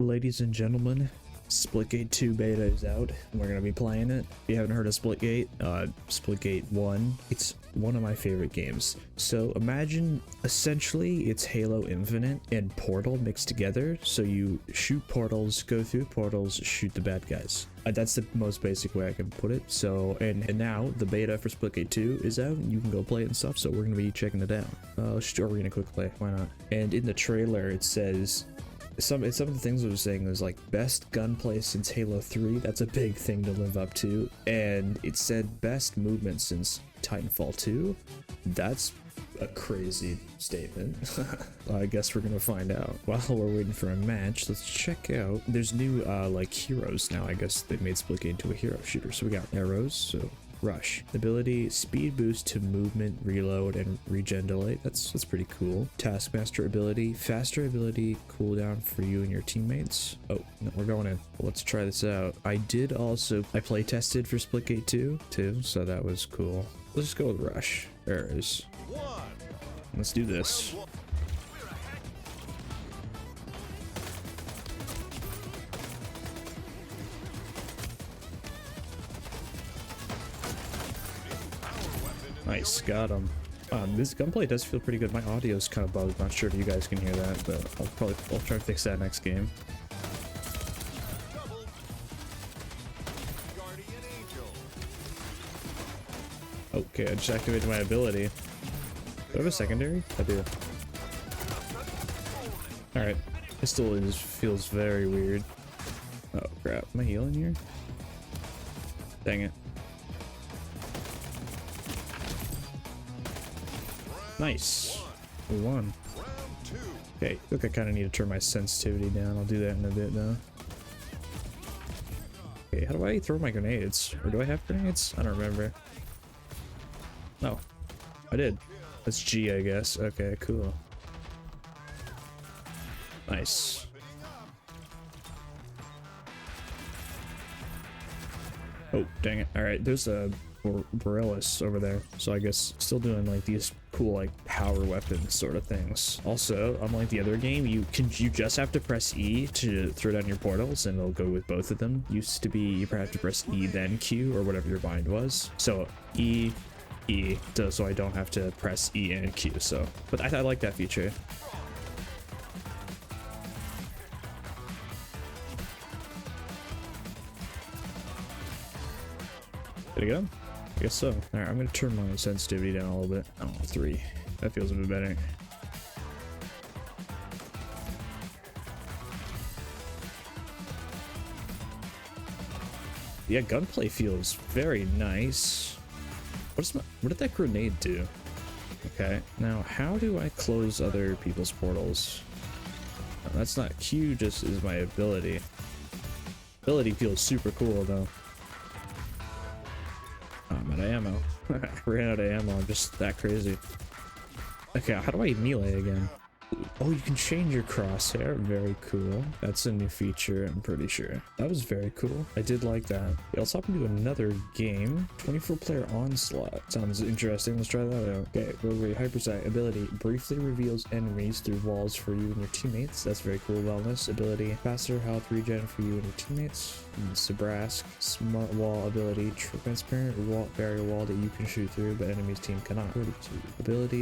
Ladies and gentlemen, Splitgate 2 beta is out, and we're going to be playing it. If you haven't heard of Splitgate, Splitgate 1, it's one of my favorite games. So imagine, essentially, it's Halo Infinite and Portal mixed together. So you shoot portals, go through portals, shoot the bad guys. That's the most basic way I can put it. So, and now the beta for Splitgate 2 is out, and you can go play it and stuff. So we're going to be checking it out. Let's do arena quick play, why not? And in the trailer, it says... Some of the things I was saying was like best gunplay since Halo 3. That's a big thing to live up to. And it said best movement since Titanfall 2. That's a crazy statement. I guess we're gonna find out. While we're waiting for a match, let's check out. There's new like heroes now. I guess they made Splitgate into a hero shooter. So we got arrows. So rush ability, speed boost to movement, reload, and regen delay. That's pretty cool. Taskmaster ability, faster ability cooldown for you and your teammates. Oh no, we're going in. Let's try this out. I play tested for Splitgate 2 too, so that was cool. Let's just go with rush. There it is. Let's do this. Nice, got him. This gunplay does feel pretty good. My audio's kind of bugged. Not sure if you guys can hear that, but I'll try to fix that next game. Okay, I just activated my ability. Do I have a secondary? I do. Alright. It still feels very weird. Oh crap. Am I healing here? Dang it. Nice. We won. Okay, I think I kind of need to turn my sensitivity down. I'll do that in a bit though. Okay, how do I throw my grenades? Or do I have grenades? I don't remember. No, I did. That's G, I guess. Okay, cool. Nice. Oh, dang it. Alright, there's a Borealis over there, so I guess still doing like these cool like power weapons sort of things. Also, unlike the other game, you just have to press E to throw down your portals and it'll go with both of them. Used to be you have to press E then Q or whatever your bind was. So E so I don't have to press E and Q. So but I like that feature. Did it go? I guess so. Alright, I'm gonna turn my sensitivity down a little bit. I don't know, 3. That feels a bit better. Yeah, gunplay feels very nice. What did that grenade do? Okay, now how do I close other people's portals? No, that's not Q, just is my ability. Ability feels super cool though. I'm out of ammo. Ran out of ammo. I'm just that crazy. Okay, how do I melee again? Oh, you can change your crosshair. Very cool. That's a new feature, I'm pretty sure. That was very cool. I did like that. Let's hop into another game. 24-player onslaught. Sounds interesting. Let's try that out. Okay, hypersight ability briefly reveals enemies through walls for you and your teammates. That's very cool. Wellness ability, faster health regen for you and your teammates. Sabrask smart wall ability, transparent barrier wall that you can shoot through, but enemy's team cannot. 42 ability,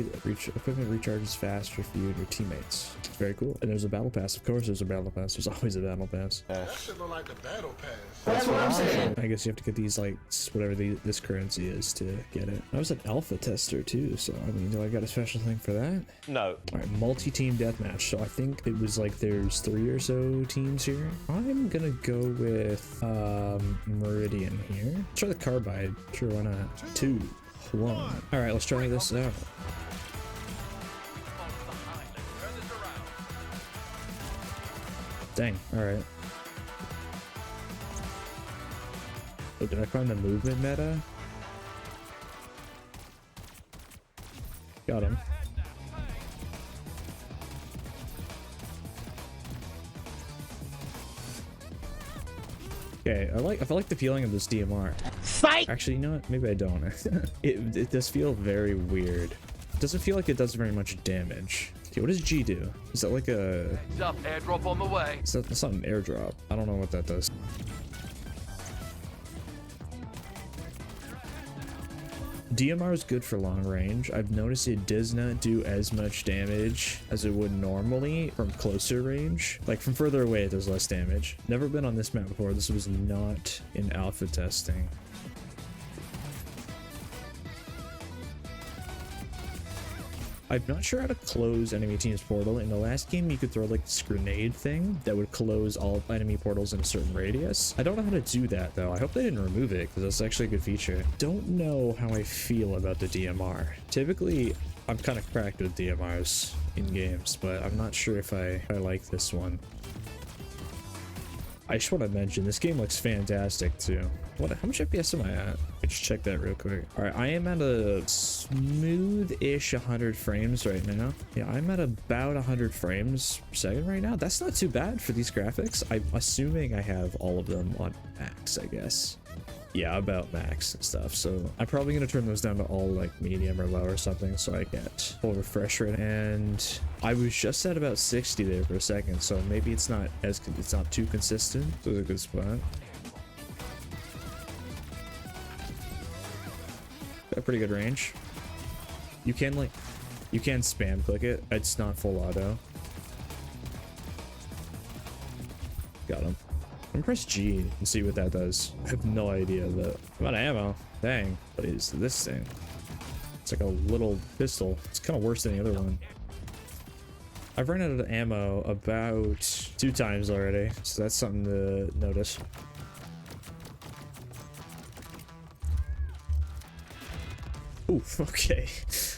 equipment recharges faster for you and your teammates. Very cool. And there's a battle pass. Of course there's a battle pass. There's always a battle pass. That should look like the battle pass. That's what I'm saying. I guess you have to get these, like, whatever this currency is to get it. I was an alpha tester too, so I mean, do I got a special thing for that? No. Alright, multi-team deathmatch. So I think it was like there's 3 or so teams here. I'm gonna go with Meridian here. Try the carbide. Sure, why not? 2, 1. Alright, let's try this out. Dang, alright. Oh, did I find the movement meta? Got him. Okay, I like the feeling of this DMR. Fight! Actually, you know what? Maybe I don't. It does feel very weird. It doesn't feel like it does very much damage. Okay, what does G do? Is that like a... Heads up, airdrop on the way. That's not an airdrop. I don't know what that does. DMR is good for long range. I've noticed it does not do as much damage as it would normally from closer range. Like from further away, it does less damage. Never been on this map before. This was not in alpha testing. I'm not sure how to close enemy team's portal. In the last game, you could throw like this grenade thing that would close all enemy portals in a certain radius. I don't know how to do that though. I hope they didn't remove it because that's actually a good feature. Don't know how I feel about the DMR. Typically, I'm kind of cracked with DMRs in games, but I'm not sure if I like this one. I just want to mention this game looks fantastic too. How much FPS am I at? Let's check that real quick. All right, I am at a smooth-ish 100 frames right now. Yeah, I'm at about 100 frames per second right now. That's not too bad for these graphics. I'm assuming I have all of them on max, I guess. Yeah, about max and stuff. So I'm probably gonna turn those down to all like medium or low or something so I get full refresh rate. And I was just at about 60 there for a second, so maybe it's not too consistent. So it's a good spot. Got pretty good range. You can spam click it. It's not full auto. Got him. I'm gonna press G and see what that does. I have no idea though. I'm out of ammo. Dang. What is this thing? It's like a little pistol. It's kind of worse than the other one. I've run out of ammo about 2 times already, so that's something to notice. Ooh, okay.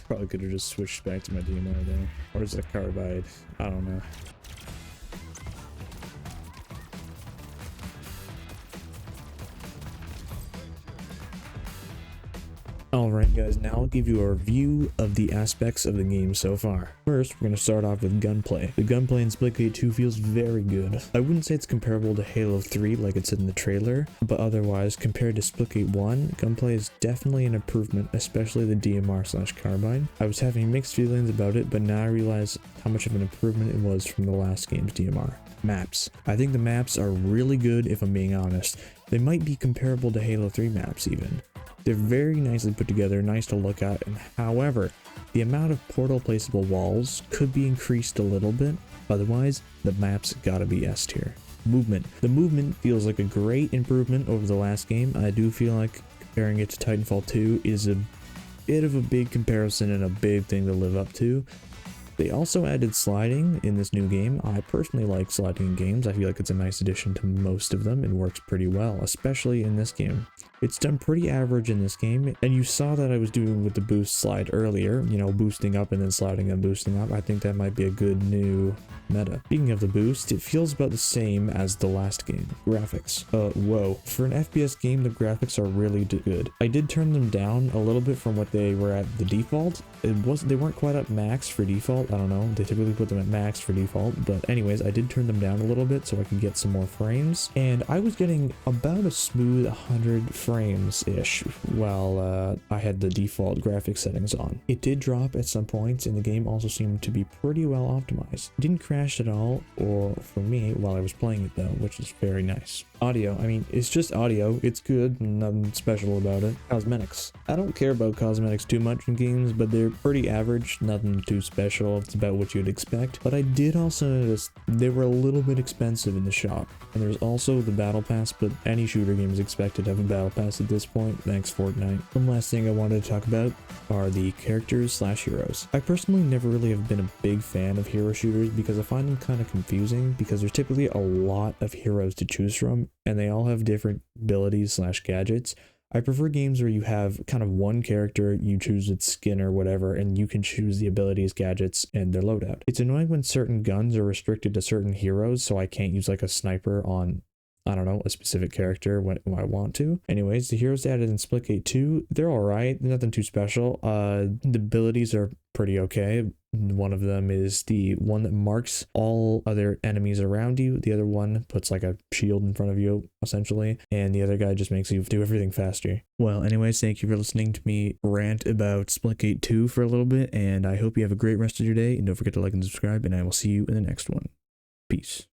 Probably could have just switched back to my DMR there. Or is it a carbide? I don't know. Alright guys, now I'll give you a review of the aspects of the game so far. First, we're going to start off with gunplay. The gunplay in Splitgate 2 feels very good. I wouldn't say it's comparable to Halo 3 like it said in the trailer, but otherwise, compared to Splitgate 1, gunplay is definitely an improvement, especially the DMR/carbine. I was having mixed feelings about it, but now I realize how much of an improvement it was from the last game's DMR. Maps. I think the maps are really good if I'm being honest. They might be comparable to Halo 3 maps even. They're very nicely put together, nice to look at, and however, the amount of portal placeable walls could be increased a little bit. Otherwise, the map's gotta be S tier. Movement. The movement feels like a great improvement over the last game. I do feel like comparing it to Titanfall 2 is a bit of a big comparison and a big thing to live up to. They also added sliding in this new game. I personally like sliding in games. I feel like it's a nice addition to most of them and works pretty well, especially in this game. It's done pretty average in this game, and you saw that I was doing with the boost slide earlier, you know, boosting up and then sliding and boosting up. I think that might be a good new meta. Speaking of the boost, it feels about the same as the last game. Graphics. Whoa. For an FPS game, the graphics are really good. I did turn them down a little bit from what they were at the default. They weren't quite at max for default. I don't know. They typically put them at max for default, but anyways, I did turn them down a little bit so I could get some more frames, and I was getting about a smooth 100 frames-ish while I had the default graphics settings on. It did drop at some points, and the game also seemed to be pretty well optimized. It didn't crash at all, or for me, while I was playing it though, which is very nice. Audio, I mean, it's just audio. It's good, nothing special about it. Cosmetics. I don't care about cosmetics too much in games, but they're pretty average, nothing too special. It's about what you'd expect. But I did also notice they were a little bit expensive in the shop. And there's also the battle pass, but any shooter game is expected to have a battle pass at this point. Thanks, Fortnite. One last thing I wanted to talk about are the characters/heroes. I personally never really have been a big fan of hero shooters because I find them kind of confusing because there's typically a lot of heroes to choose from and they all have different abilities/gadgets. I prefer games where you have kind of one character, you choose its skin or whatever, and you can choose the abilities, gadgets, and their loadout. It's annoying when certain guns are restricted to certain heroes, so I can't use like a sniper on, I don't know, a specific character when I want to. Anyways, the heroes added in Splitgate 2, they're alright, nothing too special. The abilities are pretty okay. One of them is the one that marks all other enemies around you. The other one puts like a shield in front of you, essentially. And the other guy just makes you do everything faster. Well, anyways, thank you for listening to me rant about Splitgate 2 for a little bit. And I hope you have a great rest of your day. And don't forget to like and subscribe. And I will see you in the next one. Peace.